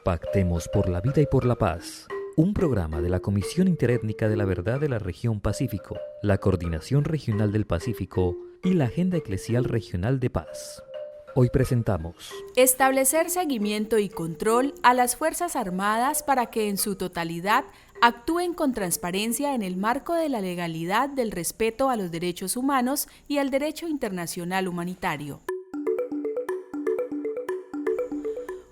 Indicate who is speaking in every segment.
Speaker 1: Pactemos por la vida y por la paz. Un programa de la Comisión Interétnica de la Verdad de la Región Pacífico, la Coordinación Regional del Pacífico y la Agenda Eclesial Regional de Paz. Hoy presentamos
Speaker 2: establecer seguimiento y control a las Fuerzas Armadas para que en su totalidad actúen con transparencia en el marco de la legalidad, del respeto a los derechos humanos y al derecho internacional humanitario.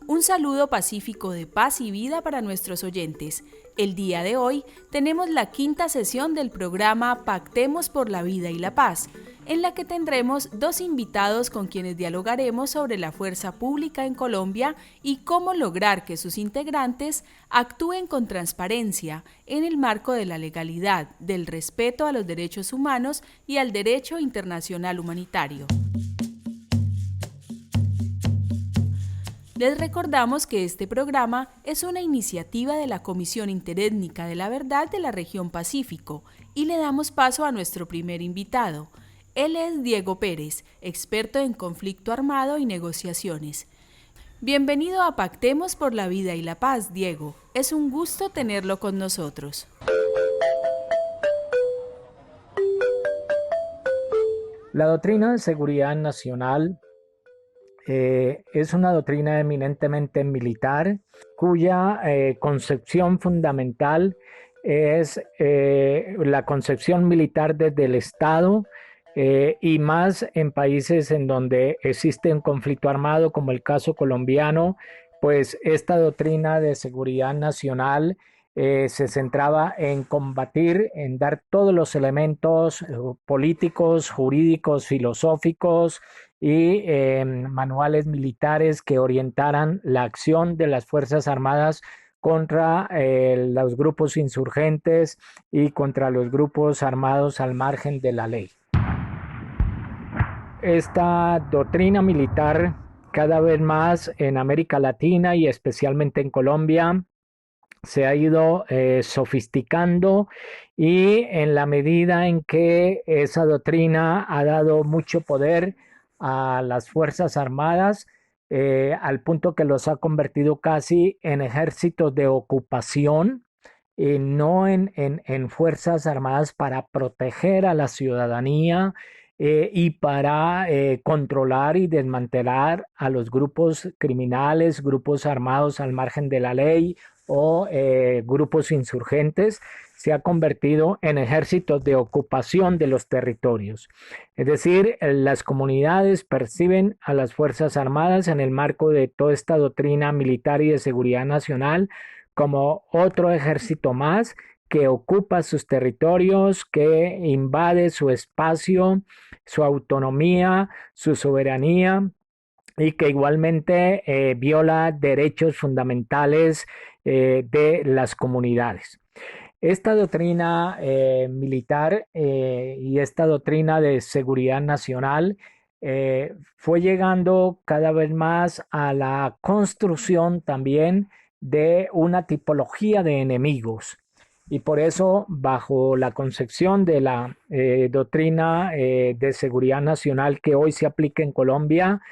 Speaker 2: Un saludo pacífico de paz y vida para nuestros oyentes. El día de hoy tenemos la quinta sesión del programa Pactemos por la Vida y la Paz, en la que tendremos dos invitados con quienes dialogaremos sobre la fuerza pública en Colombia y cómo lograr que sus integrantes actúen con transparencia en el marco de la legalidad, del respeto a los derechos humanos y al derecho internacional humanitario. Les recordamos que este programa es una iniciativa de la Comisión Interétnica de la Verdad de la Región Pacífico y le damos paso a nuestro primer invitado. Él es Diego Pérez, experto en conflicto armado y negociaciones. Bienvenido a Pactemos por la Vida y la Paz, Diego. Es un gusto tenerlo con nosotros.
Speaker 3: La doctrina de seguridad nacional es una doctrina eminentemente militar cuya concepción fundamental es la concepción militar desde el Estado y más en países en donde existe un conflicto armado como el caso colombiano, pues esta doctrina de seguridad nacional se centraba en combatir, en dar todos los elementos políticos, jurídicos, filosóficos y manuales militares que orientaran la acción de las Fuerzas Armadas contra los grupos insurgentes y contra los grupos armados al margen de la ley. Esta doctrina militar cada vez más en América Latina y especialmente en Colombia se ha ido sofisticando y en la medida en que esa doctrina ha dado mucho poder a las Fuerzas Armadas, al punto que los ha convertido casi en ejércitos de ocupación, no en Fuerzas Armadas para proteger a la ciudadanía y para controlar y desmantelar a los grupos criminales, grupos armados al margen de la ley o grupos insurgentes. Se ha convertido en ejércitos de ocupación de los territorios. Es decir, las comunidades perciben a las Fuerzas Armadas en el marco de toda esta doctrina militar y de seguridad nacional como otro ejército más que ocupa sus territorios, que invade su espacio, su autonomía, su soberanía y que igualmente viola derechos fundamentales de las comunidades. Esta doctrina militar y esta doctrina de seguridad nacional fue llegando cada vez más a la construcción también de una tipología de enemigos. Y por eso, bajo la concepción de la doctrina de seguridad nacional que hoy se aplica en Colombia,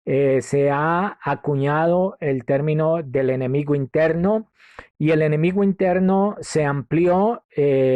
Speaker 3: se ha acuñado el término del enemigo interno y el enemigo interno se amplió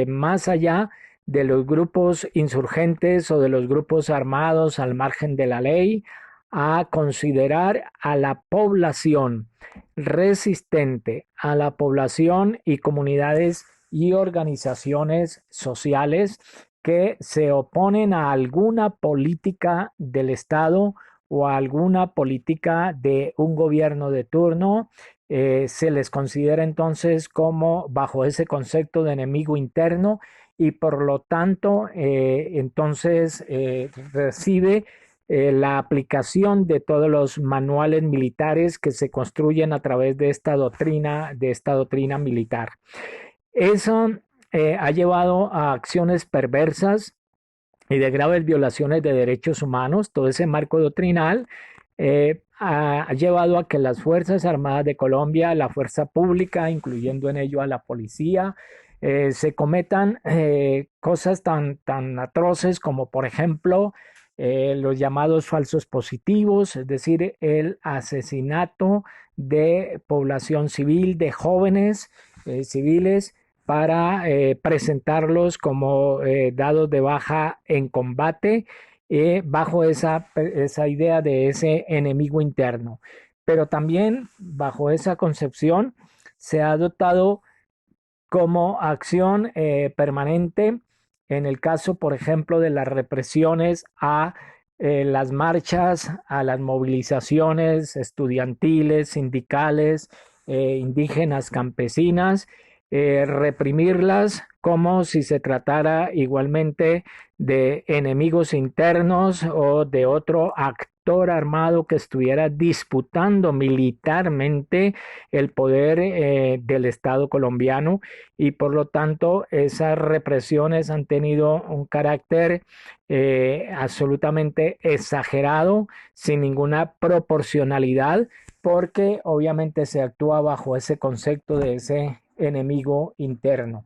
Speaker 3: más allá de los grupos insurgentes o de los grupos armados al margen de la ley a considerar a la población resistente, a la población y comunidades y organizaciones sociales que se oponen a alguna política del Estado o a alguna política de un gobierno de turno. Se les considera entonces como bajo ese concepto de enemigo interno y por lo tanto entonces recibe la aplicación de todos los manuales militares que se construyen a través de esta doctrina militar. Eso ha llevado a acciones perversas y de graves violaciones de derechos humanos. Todo ese marco doctrinal ha llevado a que las Fuerzas Armadas de Colombia, la fuerza pública, incluyendo en ello a la policía, se cometan cosas tan atroces como, por ejemplo, los llamados falsos positivos, es decir, el asesinato de población civil, de jóvenes civiles, para presentarlos como dados de baja en combate, bajo esa idea de ese enemigo interno. Pero también bajo esa concepción se ha adoptado como acción permanente en el caso, por ejemplo, de las represiones a las marchas, a las movilizaciones estudiantiles, sindicales, indígenas, campesinas, reprimirlas como si se tratara igualmente de enemigos internos o de otro actor armado que estuviera disputando militarmente el poder del Estado colombiano, y por lo tanto esas represiones han tenido un carácter absolutamente exagerado, sin ninguna proporcionalidad, porque obviamente se actúa bajo ese concepto de ese enemigo interno.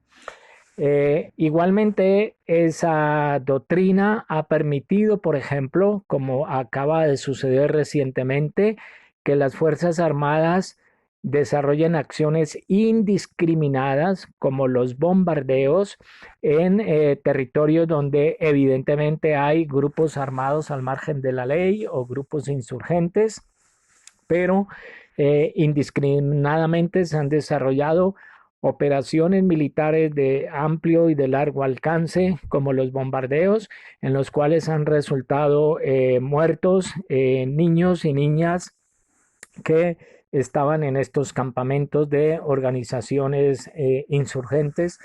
Speaker 3: Igualmente, esa doctrina ha permitido, por ejemplo, como acaba de suceder recientemente, que las Fuerzas Armadas desarrollen acciones indiscriminadas como los bombardeos en territorios donde evidentemente hay grupos armados al margen de la ley o grupos insurgentes, pero indiscriminadamente se han desarrollado operaciones militares de amplio y de largo alcance, como los bombardeos, en los cuales han resultado muertos niños y niñas que estaban en estos campamentos de organizaciones insurgentes,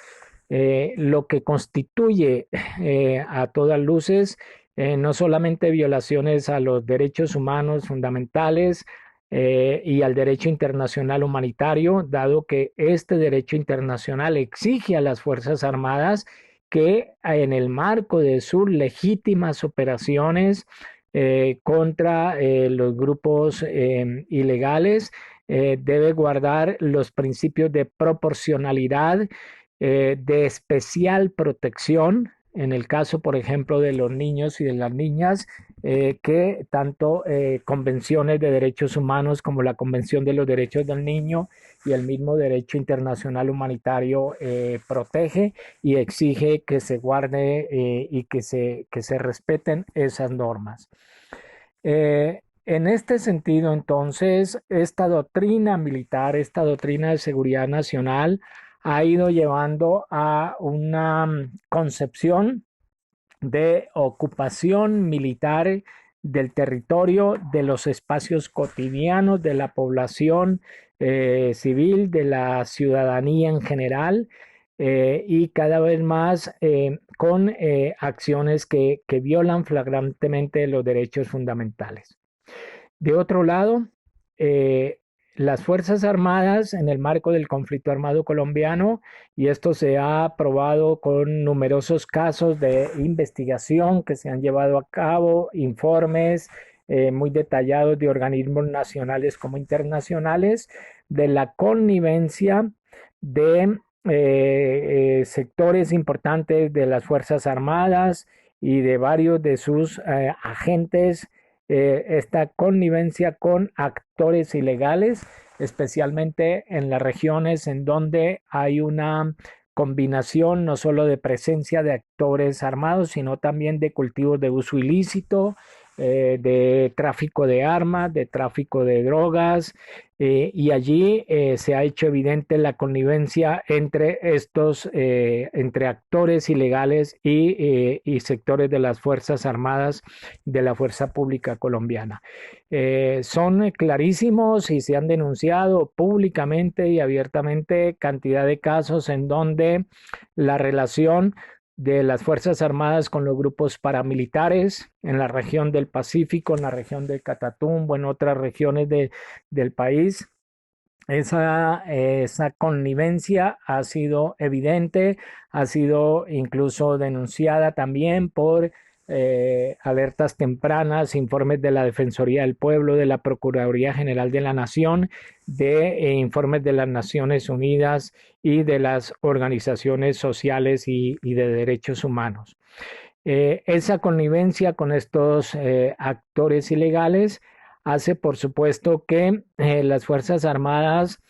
Speaker 3: lo que constituye a todas luces no solamente violaciones a los derechos humanos fundamentales, y al derecho internacional humanitario, dado que este derecho internacional exige a las Fuerzas Armadas que en el marco de sus legítimas operaciones contra los grupos ilegales, debe guardar los principios de proporcionalidad, de especial protección, en el caso, por ejemplo, de los niños y de las niñas, que tanto convenciones de derechos humanos como la Convención de los Derechos del Niño y el mismo derecho internacional humanitario protege y exige que se guarde y que se respeten esas normas. En este sentido, entonces, esta doctrina militar, esta doctrina de seguridad nacional, ha ido llevando a una concepción de ocupación militar del territorio, de los espacios cotidianos de la población civil, de la ciudadanía en general, y cada vez más con acciones que violan flagrantemente los derechos fundamentales. De otro lado, las Fuerzas Armadas en el marco del conflicto armado colombiano, y esto se ha probado con numerosos casos de investigación que se han llevado a cabo, informes muy detallados de organismos nacionales como internacionales, de la connivencia de sectores importantes de las Fuerzas Armadas y de varios de sus agentes, esta connivencia con actores ilegales, especialmente en las regiones en donde hay una combinación no solo de presencia de actores armados, sino también de cultivos de uso ilícito, de tráfico de armas, de tráfico de drogas, y allí se ha hecho evidente la connivencia entre estos, entre actores ilegales y sectores de las Fuerzas Armadas, de la Fuerza Pública Colombiana. Son clarísimos y se han denunciado públicamente y abiertamente cantidad de casos en donde la relación de las Fuerzas Armadas con los grupos paramilitares en la región del Pacífico, en la región del Catatumbo, en otras regiones del país. Esa connivencia ha sido evidente, ha sido incluso denunciada también por alertas tempranas, informes de la Defensoría del Pueblo, de la Procuraduría General de la Nación, de informes de las Naciones Unidas y de las organizaciones sociales y de derechos humanos. Esa connivencia con estos actores ilegales hace, por supuesto, que las Fuerzas Armadas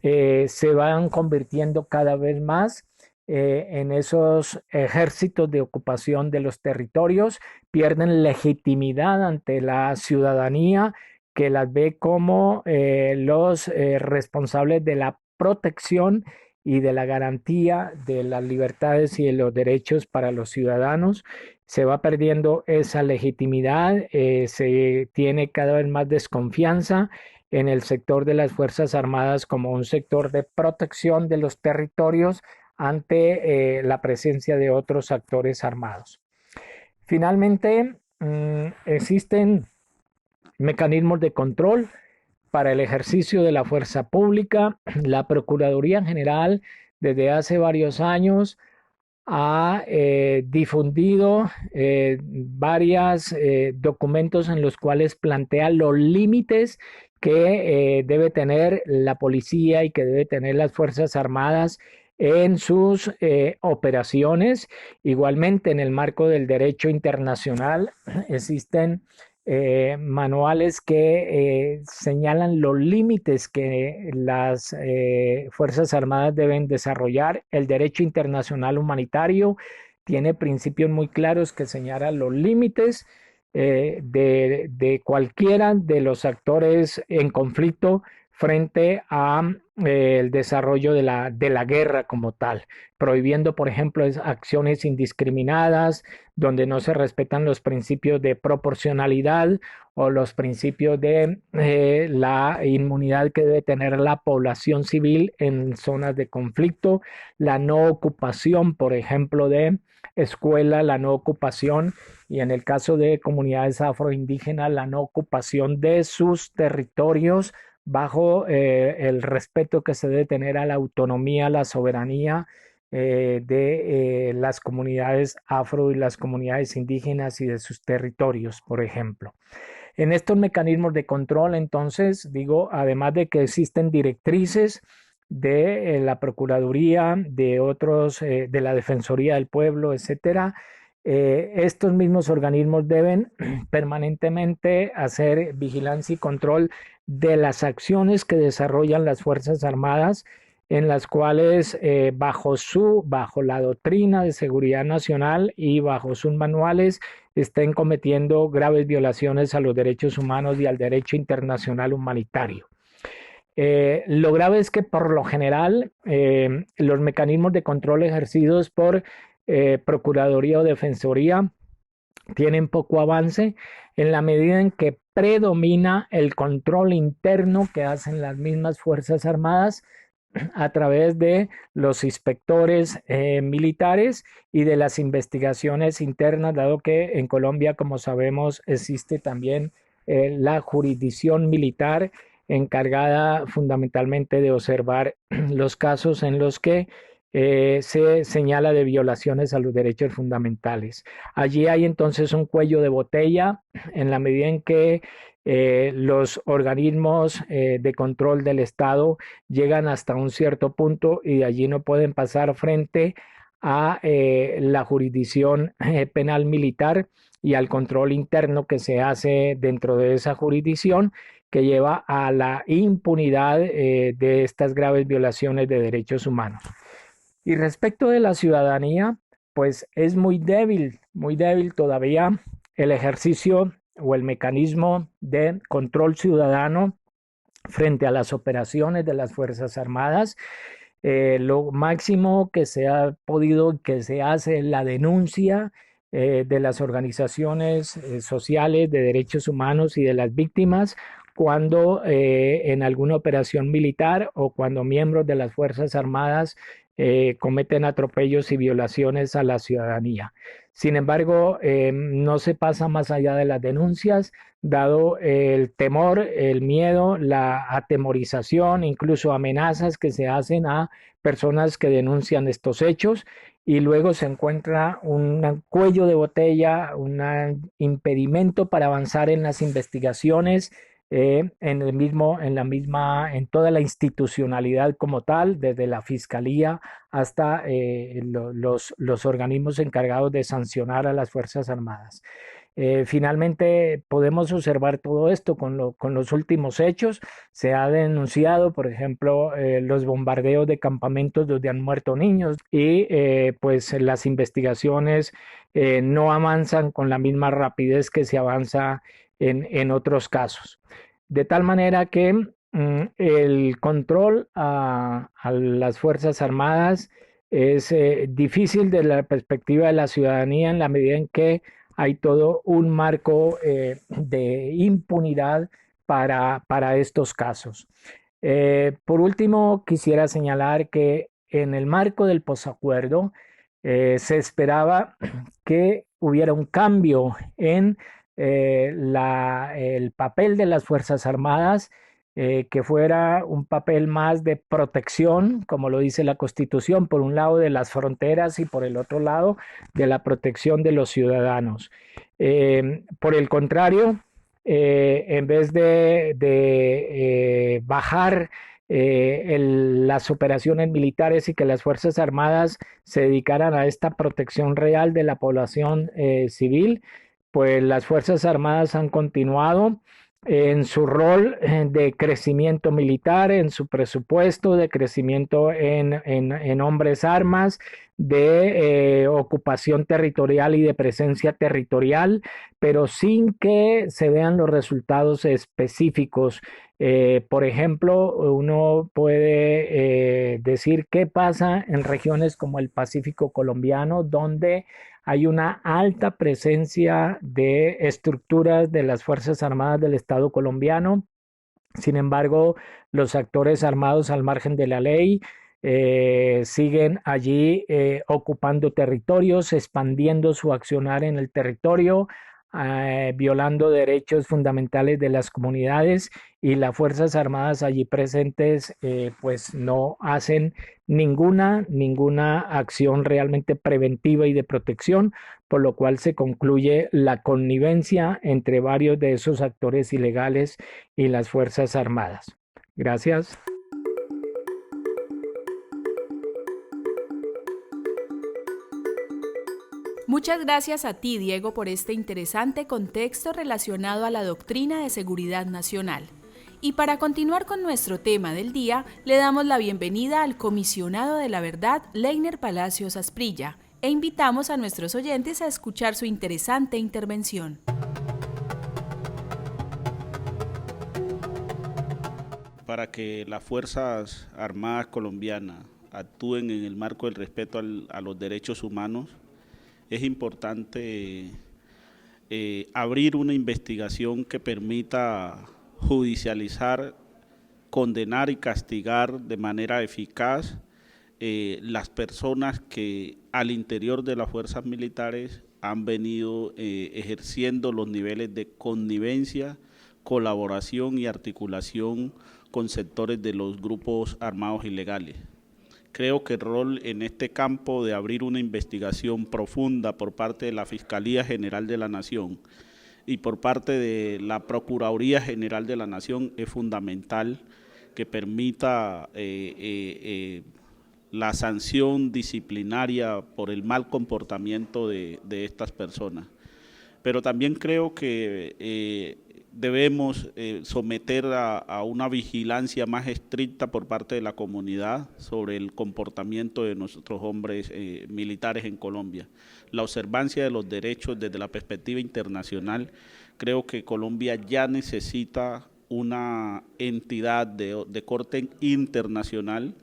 Speaker 3: se van convirtiendo cada vez más en esos ejércitos de ocupación de los territorios, pierden legitimidad ante la ciudadanía que las ve como los responsables de la protección y de la garantía de las libertades y de los derechos para los ciudadanos. Se va perdiendo esa legitimidad, se tiene cada vez más desconfianza en el sector de las Fuerzas Armadas como un sector de protección de los territorios ante la presencia de otros actores armados. Finalmente, existen mecanismos de control para el ejercicio de la fuerza pública. La Procuraduría General desde hace varios años ha difundido varios documentos en los cuales plantea los límites que debe tener la policía y que debe tener las Fuerzas Armadas en sus operaciones. Igualmente, en el marco del derecho internacional existen manuales que señalan los límites que las Fuerzas Armadas deben desarrollar. El derecho internacional humanitario tiene principios muy claros que señalan los límites de cualquiera de los actores en conflicto frente a el desarrollo de la guerra como tal, prohibiendo, por ejemplo, acciones indiscriminadas, donde no se respetan los principios de proporcionalidad o los principios de la inmunidad que debe tener la población civil en zonas de conflicto, la no ocupación, por ejemplo, de escuela, la no ocupación y en el caso de comunidades afroindígenas, la no ocupación de sus territorios bajo el respeto que se debe tener a la autonomía, la soberanía de las comunidades afro y las comunidades indígenas y de sus territorios, por ejemplo. En estos mecanismos de control, entonces, digo, además de que existen directrices de la Procuraduría, de otros, de la Defensoría del Pueblo, etcétera, estos mismos organismos deben permanentemente hacer vigilancia y control de las acciones que desarrollan las Fuerzas Armadas, en las cuales bajo la doctrina de seguridad nacional y bajo sus manuales estén cometiendo graves violaciones a los derechos humanos y al derecho internacional humanitario. Lo grave es que por lo general los mecanismos de control ejercidos por Procuraduría o Defensoría tienen poco avance en la medida en que predomina el control interno que hacen las mismas Fuerzas Armadas a través de los inspectores militares y de las investigaciones internas, dado que en Colombia, como sabemos, existe también la jurisdicción militar encargada fundamentalmente de observar los casos en los que se señala de violaciones a los derechos fundamentales. Allí hay entonces un cuello de botella en la medida en que los organismos de control del Estado llegan hasta un cierto punto y de allí no pueden pasar frente a la jurisdicción penal militar y al control interno que se hace dentro de esa jurisdicción que lleva a la impunidad de estas graves violaciones de derechos humanos. Y respecto de la ciudadanía, pues es muy débil todavía el ejercicio o el mecanismo de control ciudadano frente a las operaciones de las Fuerzas Armadas. Lo máximo que se ha podido, que se hace es la denuncia de las organizaciones sociales de derechos humanos y de las víctimas cuando en alguna operación militar o cuando miembros de las Fuerzas Armadas cometen atropellos y violaciones a la ciudadanía. Sin embargo, no se pasa más allá de las denuncias, dado el temor, el miedo, la atemorización, incluso amenazas que se hacen a personas que denuncian estos hechos y luego se encuentra un cuello de botella, un impedimento para avanzar en las investigaciones en toda la institucionalidad como tal, desde la Fiscalía hasta los organismos encargados de sancionar a las Fuerzas Armadas. Finalmente podemos observar todo esto con los últimos hechos. Se ha denunciado, por ejemplo, los bombardeos de campamentos donde han muerto niños y pues las investigaciones no avanzan con la misma rapidez que se avanza en otros casos. De tal manera que el control a las Fuerzas Armadas es difícil desde la perspectiva de la ciudadanía en la medida en que hay todo un marco de impunidad para estos casos. Por último, quisiera señalar que en el marco del posacuerdo se esperaba que hubiera un cambio en el papel de las Fuerzas Armadas, que fuera un papel más de protección, como lo dice la Constitución, por un lado de las fronteras y por el otro lado de la protección de los ciudadanos. Por el contrario, en vez de bajar las operaciones militares y que las Fuerzas Armadas se dedicaran a esta protección real de la población civil, pues las Fuerzas Armadas han continuado en su rol de crecimiento militar, en su presupuesto, de crecimiento en hombres armas, de ocupación territorial y de presencia territorial, pero sin que se vean los resultados específicos. Por ejemplo, uno puede decir qué pasa en regiones como el Pacífico colombiano, donde hay una alta presencia de estructuras de las Fuerzas Armadas del Estado colombiano. Sin embargo, los actores armados al margen de la ley siguen allí ocupando territorios, expandiendo su accionar en el territorio, violando derechos fundamentales de las comunidades, y las Fuerzas Armadas allí presentes pues no hacen ninguna acción realmente preventiva y de protección, por lo cual se concluye la connivencia entre varios de esos actores ilegales y las Fuerzas Armadas. Gracias.
Speaker 2: Muchas gracias a ti, Diego, por este interesante contexto relacionado a la doctrina de seguridad nacional. Y para continuar con nuestro tema del día, le damos la bienvenida al comisionado de la verdad, Leiner Palacios Asprilla, e invitamos a nuestros oyentes a escuchar su interesante intervención.
Speaker 4: Para que las Fuerzas Armadas colombianas actúen en el marco del respeto a los derechos humanos, es importante abrir una investigación que permita judicializar, condenar y castigar de manera eficaz las personas que al interior de las fuerzas militares han venido ejerciendo los niveles de connivencia, colaboración y articulación con sectores de los grupos armados ilegales. Creo que el rol en este campo de abrir una investigación profunda por parte de la Fiscalía General de la Nación y por parte de la Procuraduría General de la Nación es fundamental, que permita la sanción disciplinaria por el mal comportamiento de estas personas. Pero también creo que debemos someter a una vigilancia más estricta por parte de la comunidad sobre el comportamiento de nuestros hombres militares en Colombia. La observancia de los derechos desde la perspectiva internacional, creo que Colombia ya necesita una entidad de corte internacional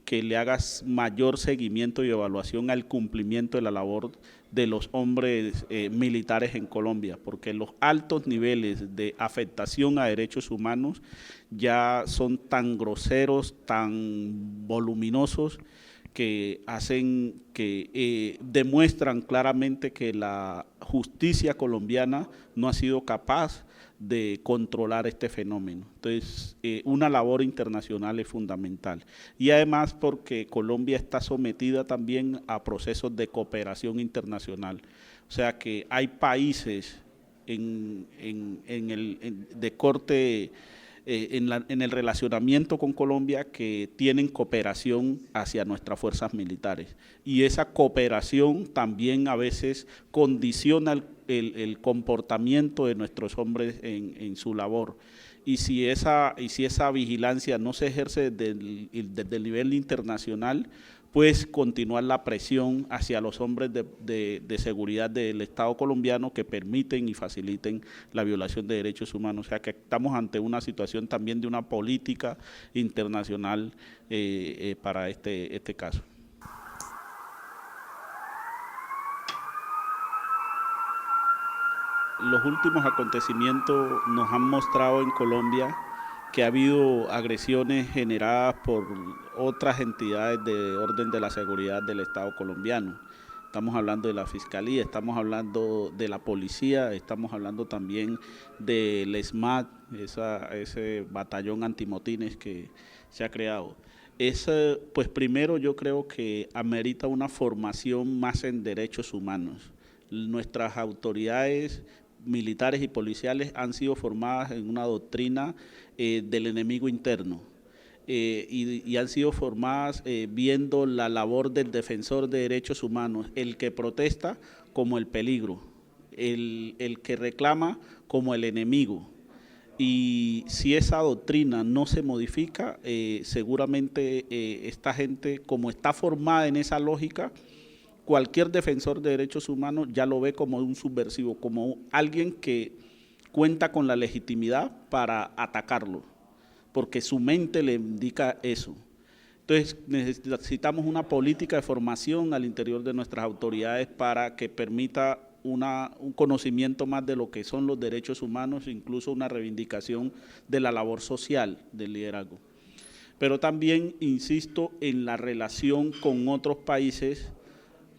Speaker 4: que le haga mayor seguimiento y evaluación al cumplimiento de la labor de los hombres militares en Colombia, porque los altos niveles de afectación a derechos humanos ya son tan groseros, tan voluminosos, que hacen que demuestran claramente que la justicia colombiana no ha sido capaz de controlar este fenómeno. Entonces, una labor internacional es fundamental. Y además porque Colombia está sometida también a procesos de cooperación internacional. O sea que hay países de corte en el relacionamiento con Colombia, que tienen cooperación hacia nuestras fuerzas militares. Y esa cooperación también a veces condiciona el comportamiento de nuestros hombres en su labor. Y si esa vigilancia no se ejerce desde el nivel internacional, pues continuar la presión hacia los hombres de seguridad del Estado colombiano que permiten y faciliten la violación de derechos humanos. O sea que estamos ante una situación también de una política internacional para este caso. Los últimos acontecimientos nos han mostrado en Colombia que ha habido agresiones generadas por otras entidades de orden de la seguridad del Estado colombiano. Estamos hablando de la Fiscalía, estamos hablando de la Policía, estamos hablando también del ESMAD, ese batallón antimotines que se ha creado. Pues primero yo creo que amerita una formación más en derechos humanos. Nuestras autoridades militares y policiales han sido formadas en una doctrina del enemigo interno y han sido formadas viendo la labor del defensor de derechos humanos, el que protesta como el peligro, el que reclama como el enemigo. Y si esa doctrina no se modifica, seguramente esta gente, como está formada en esa lógica, cualquier defensor de derechos humanos ya lo ve como un subversivo, como alguien que cuenta con la legitimidad para atacarlo, porque su mente le indica eso. Entonces necesitamos una política de formación al interior de nuestras autoridades para que permita un conocimiento más de lo que son los derechos humanos, incluso una reivindicación de la labor social del liderazgo. Pero también insisto en la relación con otros países,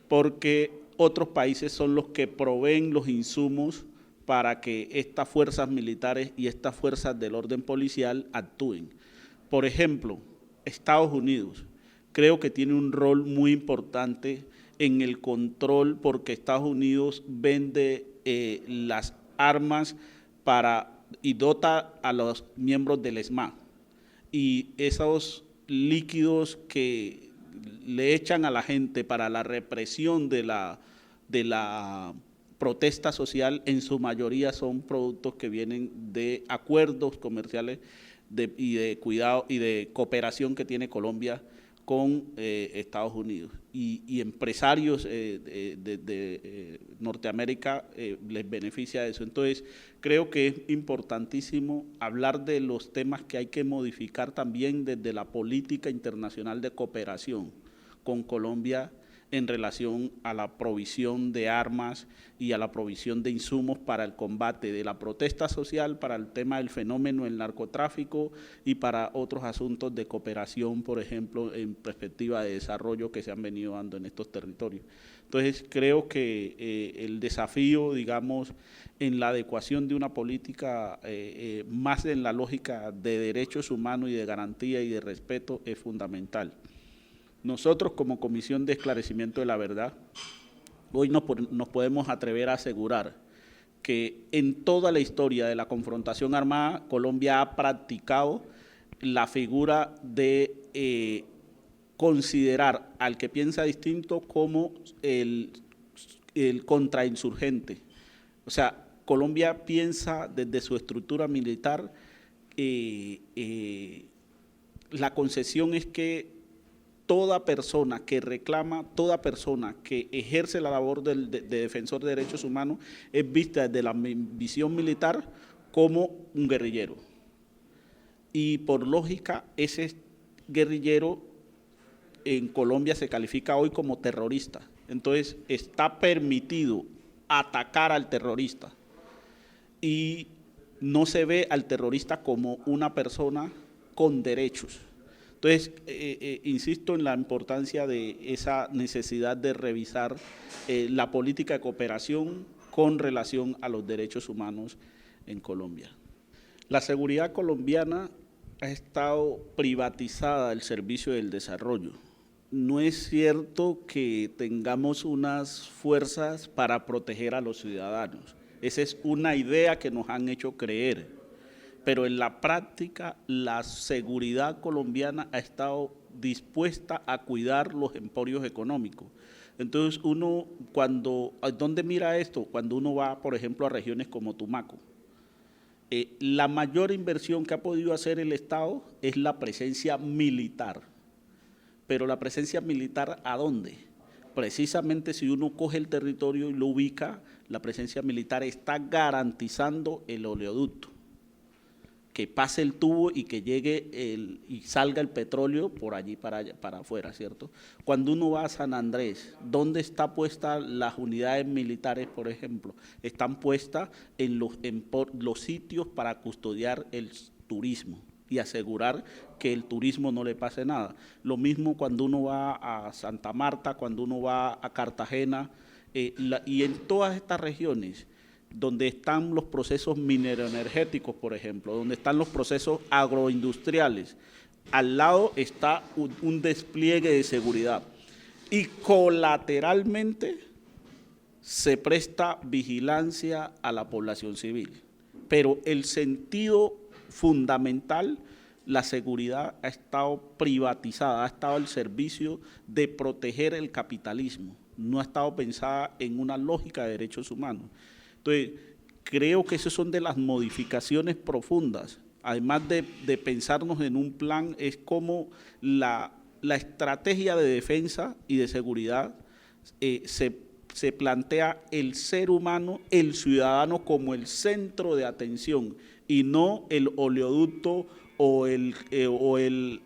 Speaker 4: porque otros países son los que proveen los insumos para que estas fuerzas militares y estas fuerzas del orden policial actúen. Por ejemplo, Estados Unidos creo que tiene un rol muy importante en el control, porque Estados Unidos vende las armas y dota a los miembros del ESMAD. Y esos líquidos que le echan a la gente para la represión de la protesta social, en su mayoría son productos que vienen de acuerdos comerciales y de cuidado y de cooperación que tiene Colombia con Estados Unidos. Y empresarios de Norteamérica les beneficia eso. Entonces, creo que es importantísimo hablar de los temas que hay que modificar también desde la política internacional de cooperación con Colombia en relación a la provisión de armas y a la provisión de insumos para el combate de la protesta social, para el tema del fenómeno del narcotráfico y para otros asuntos de cooperación, por ejemplo, en perspectiva de desarrollo que se han venido dando en estos territorios. Entonces, creo que el desafío, digamos, en la adecuación de una política más en la lógica de derechos humanos y de garantía y de respeto es fundamental. Nosotros, como Comisión de Esclarecimiento de la Verdad, hoy nos podemos atrever a asegurar que en toda la historia de la confrontación armada, Colombia ha practicado la figura de considerar al que piensa distinto como el contrainsurgente. O sea, Colombia piensa desde su estructura militar, la concesión es que toda persona que reclama, toda persona que ejerce la labor de defensor de derechos humanos es vista desde la visión militar como un guerrillero. Y por lógica, ese guerrillero en Colombia se califica hoy como terrorista. Entonces, está permitido atacar al terrorista y no se ve al terrorista como una persona con derechos. Entonces, insisto en la importancia de esa necesidad de revisar la política de cooperación con relación a los derechos humanos en Colombia. La seguridad colombiana ha estado privatizada del servicio del desarrollo. No es cierto que tengamos unas fuerzas para proteger a los ciudadanos. Esa es una idea que nos han hecho creer. Pero en la práctica la seguridad colombiana ha estado dispuesta a cuidar los emporios económicos. Entonces uno, ¿dónde mira esto? Cuando uno va, por ejemplo, a regiones como Tumaco. La mayor inversión que ha podido hacer el Estado es la presencia militar. Pero la presencia militar, ¿a dónde? Precisamente si uno coge el territorio y lo ubica, la presencia militar está garantizando el oleoducto, que pase el tubo y que llegue y salga el petróleo por allí para afuera, ¿cierto? Cuando uno va a San Andrés, ¿dónde están puestas las unidades militares, por ejemplo? Están puestas en los sitios para custodiar el turismo y asegurar que el turismo no le pase nada. Lo mismo cuando uno va a Santa Marta, cuando uno va a Cartagena, y en todas estas regiones donde están los procesos mineroenergéticos, por ejemplo, donde están los procesos agroindustriales, al lado está un despliegue de seguridad y colateralmente se presta vigilancia a la población civil. Pero el sentido fundamental, la seguridad ha estado privatizada, ha estado al servicio de proteger el capitalismo, no ha estado pensada en una lógica de derechos humanos. Entonces, creo que esas son de las modificaciones profundas, además de pensarnos en un plan, es como la estrategia de defensa y de seguridad se plantea el ser humano, el ciudadano como el centro de atención y no el oleoducto o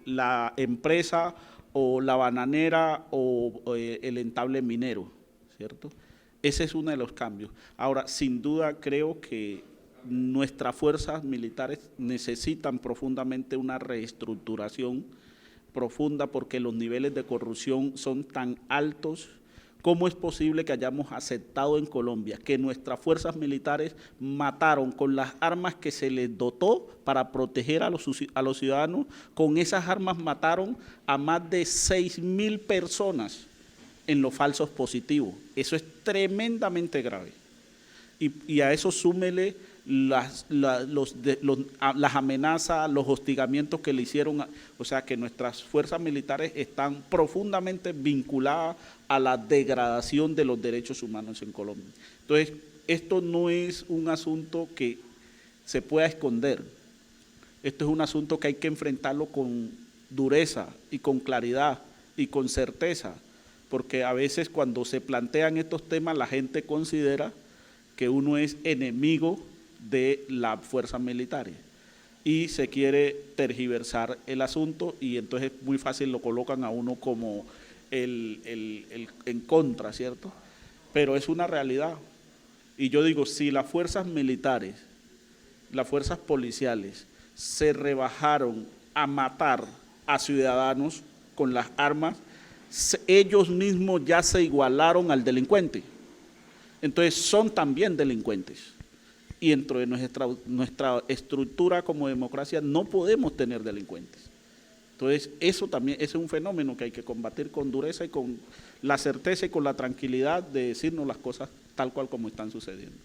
Speaker 4: la empresa o la bananera o el entable minero, ¿cierto? Ese es uno de los cambios. Ahora, sin duda creo que nuestras fuerzas militares necesitan profundamente una reestructuración profunda porque los niveles de corrupción son tan altos. ¿Cómo es posible que hayamos aceptado en Colombia que nuestras fuerzas militares mataron con las armas que se les dotó para proteger a los ciudadanos? Con esas armas mataron a más de 6.000 personas en los falsos positivos. Eso es tremendamente grave. Y a eso súmele las amenazas, los hostigamientos que le hicieron, o sea que nuestras fuerzas militares están profundamente vinculadas a la degradación de los derechos humanos en Colombia. Entonces, esto no es un asunto que se pueda esconder, esto es un asunto que hay que enfrentarlo con dureza y con claridad y con certeza, porque a veces cuando se plantean estos temas la gente considera que uno es enemigo de las fuerzas militares y se quiere tergiversar el asunto y entonces muy fácil lo colocan a uno como en contra, ¿cierto? Pero es una realidad. Y yo digo, si las fuerzas militares, las fuerzas policiales se rebajaron a matar a ciudadanos con las armas, ellos mismos ya se igualaron al delincuente. Entonces son también delincuentes. Y dentro de nuestra estructura como democracia no podemos tener delincuentes. Entonces eso también es un fenómeno que hay que combatir con dureza y con la certeza y con la tranquilidad de decirnos las cosas tal cual como están sucediendo.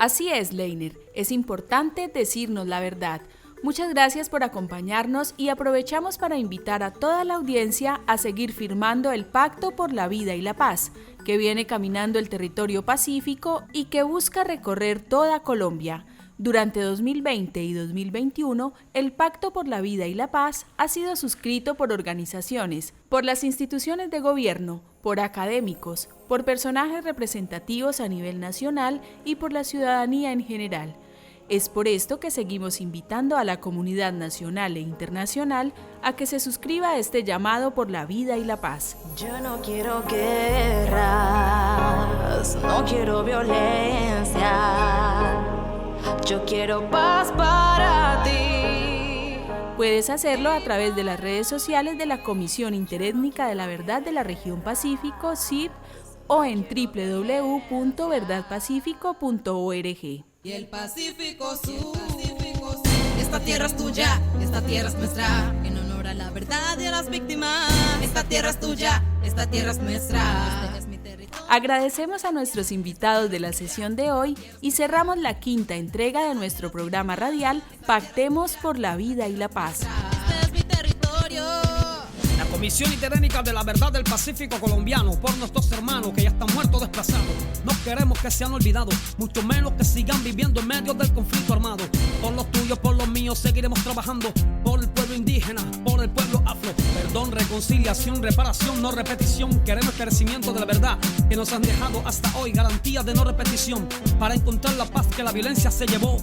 Speaker 2: Así es, Leiner, es importante decirnos la verdad. Muchas gracias por acompañarnos y aprovechamos para invitar a toda la audiencia a seguir firmando el Pacto por la Vida y la Paz, que viene caminando el territorio pacífico y que busca recorrer toda Colombia. Durante 2020 y 2021, el Pacto por la Vida y la Paz ha sido suscrito por organizaciones, por las instituciones de gobierno, por académicos, por personajes representativos a nivel nacional y por la ciudadanía en general. Es por esto que seguimos invitando a la comunidad nacional e internacional a que se suscriba a este llamado por la vida y la paz.
Speaker 5: Yo no quiero guerras, no quiero violencia, yo quiero paz para ti.
Speaker 2: Puedes hacerlo a través de las redes sociales de la Comisión Interétnica de la Verdad de la Región Pacífico, CIP, o en www.verdadpacifico.org.
Speaker 6: Y el Pacífico Sur, esta tierra es tuya, esta tierra es nuestra, en honor a la verdad y a las víctimas. Esta tierra es tuya, esta tierra es nuestra, este es mi territorio.
Speaker 2: Agradecemos a nuestros invitados de la sesión de hoy y cerramos la quinta entrega de nuestro programa radial Pactemos por la Vida y la Paz.
Speaker 6: Este es mi territorio.
Speaker 7: La Comisión Interétnica de la Verdad del Pacífico Colombiano, por nuestros hermanos que ya están muertos desplazados. No queremos que sean olvidados, mucho menos que sigan viviendo en medio del conflicto armado. Por los tuyos, por los míos, seguiremos trabajando. Por el pueblo indígena, por el pueblo afro. Perdón, reconciliación, reparación, no repetición. Queremos el crecimiento de la verdad que nos han dejado hasta hoy, garantía de no repetición. Para encontrar la paz que la violencia se llevó.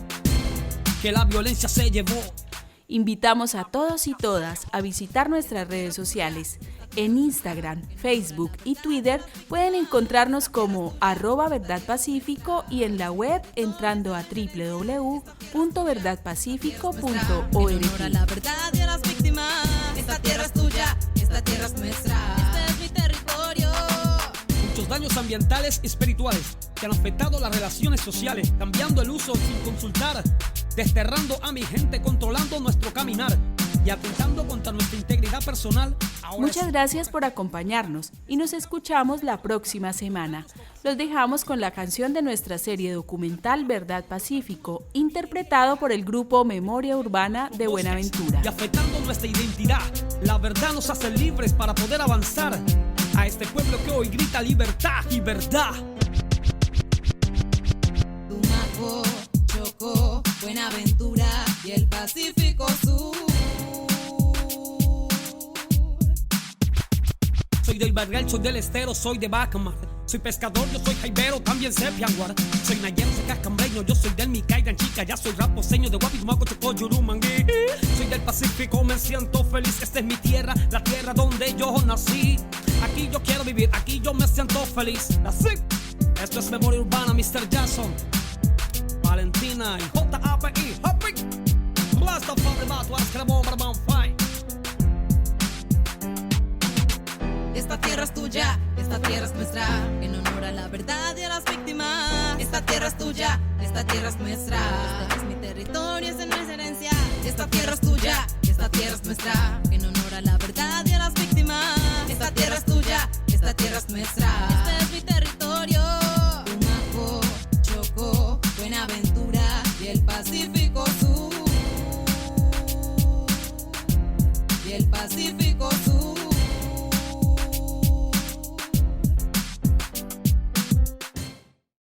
Speaker 7: Que la violencia se llevó.
Speaker 2: Invitamos a todos y todas a visitar nuestras redes sociales. En Instagram, Facebook y Twitter pueden encontrarnos como @verdadpacífico y en la web entrando a www.verdadpacifico.org.
Speaker 6: En honor a la verdad y a las víctimas. Esta tierra es tuya, esta tierra es nuestra. Este es mi territorio.
Speaker 7: Muchos daños ambientales y espirituales que han afectado las relaciones sociales, cambiando el uso sin consultar, desterrando a mi gente, controlando nuestro caminar y atentando contra nuestra integridad personal.
Speaker 2: Muchas gracias por acompañarnos y nos escuchamos la próxima semana. Los dejamos con la canción de nuestra serie documental Verdad Pacífico, interpretado por el grupo Memoria Urbana de Buenaventura.
Speaker 7: Y afectando nuestra identidad, la verdad nos hace libres para poder avanzar a este pueblo que hoy grita libertad y verdad.
Speaker 6: Tumaco, Chocó, Buenaventura y el Pacífico Sur.
Speaker 7: Soy del Barrial, soy del Estero, soy de Bacamar. Soy pescador, yo soy jaibero, también sé pianguar. Soy nayero, soy cascambreño, yo soy del Micay, gran chica. Ya soy raposeño de Guapi, Tumaco, Chocó, Yurumangui. Soy del Pacífico, me siento feliz. Esta es mi tierra, la tierra donde yo nací. Aquí yo quiero vivir, aquí yo me siento feliz. Así, esto es Memoria Urbana, Mr. Jackson, Valentina y J.A.P.I. Happy Blast of the Battle, Escrabón, Barbán, Fight.
Speaker 6: Esta tierra es tuya, esta tierra es nuestra. En honor a la verdad y a las víctimas. Esta tierra es tuya, esta tierra es nuestra. Este es mi territorio, esta es nuestra herencia. Esta tierra es tuya, esta tierra es nuestra. En honor a la verdad y a las víctimas. Esta tierra es tuya, esta tierra es nuestra. Este es mi territorio. Tumaco, Chocó, Buenaventura y el Pacífico Sur. Y el Pacífico Sur.